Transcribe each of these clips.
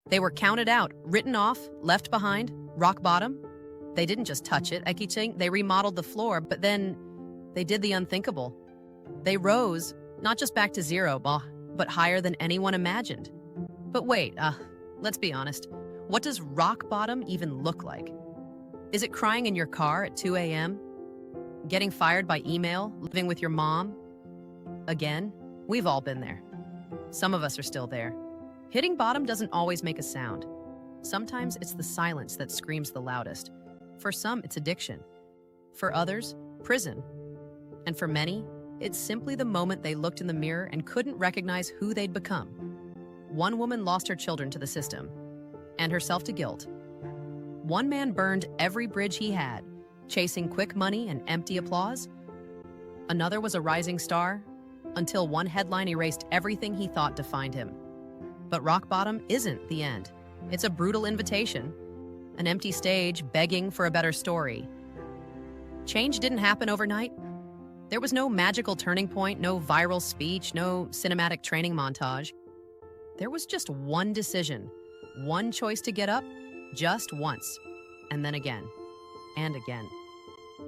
They were counted out, written off, left behind, rock bottom. They didn't just touch it, they remodeled the floor, but then they did the unthinkable. They rose, not just back to zero, but higher than anyone imagined. But wait, let's be honest. What does rock bottom even look like? Is it crying in your car at 2 a.m.? Getting fired by email? Living with your mom? Again, we've all been there. Some of us are still there. Hitting bottom doesn't always make a sound. Sometimes it's the silence that screams the loudest. For some, it's addiction. For others, prison. And for many, it's simply the moment they looked in the mirror and couldn't recognize who they'd become. One woman lost her children to the system, and herself to guilt. One man burned every bridge he had, chasing quick money and empty applause. Another was a rising star, until one headline erased everything he thought defined him. But rock bottom isn't the end. It's a brutal invitation, an empty stage begging for a better story. Change didn't happen overnight. There was no magical turning point, no viral speech, no cinematic training montage. There was just one decision, one choice to get up, just once, and then again, and again.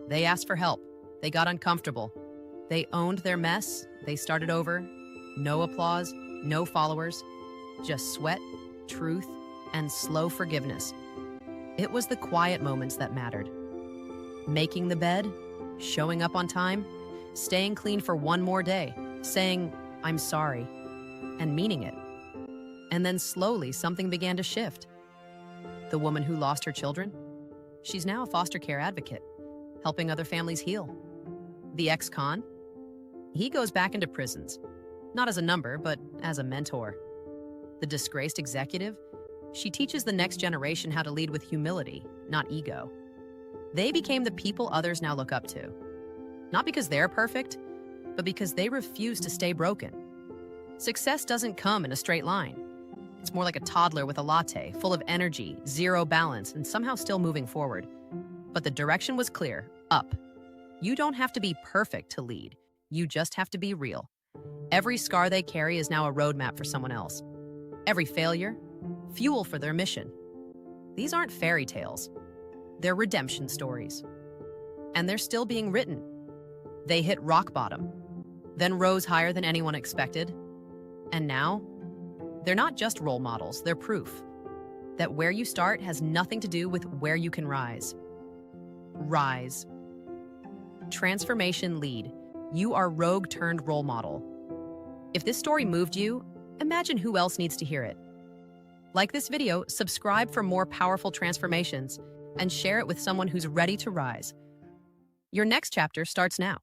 They asked for help. They got uncomfortable. They owned their mess. They started over. No applause, no followers, just sweat, truth, and slow forgiveness. It was the quiet moments that mattered. Making the bed, showing up on time, staying clean for one more day, saying, "I'm sorry," and meaning it. And then slowly something began to shift. The woman who lost her children, she's now a foster care advocate, helping other families heal. The ex-con, he goes back into prisons, not as a number, but as a mentor. The disgraced executive, she teaches the next generation how to lead with humility, not ego. They became the people others now look up to. Not because they're perfect, but because they refuse to stay broken. Success doesn't come in a straight line. It's more like a toddler with a latte, full of energy, zero balance, and somehow still moving forward. But the direction was clear, up. You don't have to be perfect to lead. You just have to be real. Every scar they carry is now a roadmap for someone else. Every failure, fuel for their mission. These aren't fairy tales. They're redemption stories. And they're still being written. They hit rock bottom, then rose higher than anyone expected. And now, they're not just role models, they're proof that where you start has nothing to do with where you can rise. Rise. Transformation lead. You are rogue turned role model. If this story moved you, imagine who else needs to hear it. Like this video, subscribe for more powerful transformations, and share it with someone who's ready to rise. Your next chapter starts now.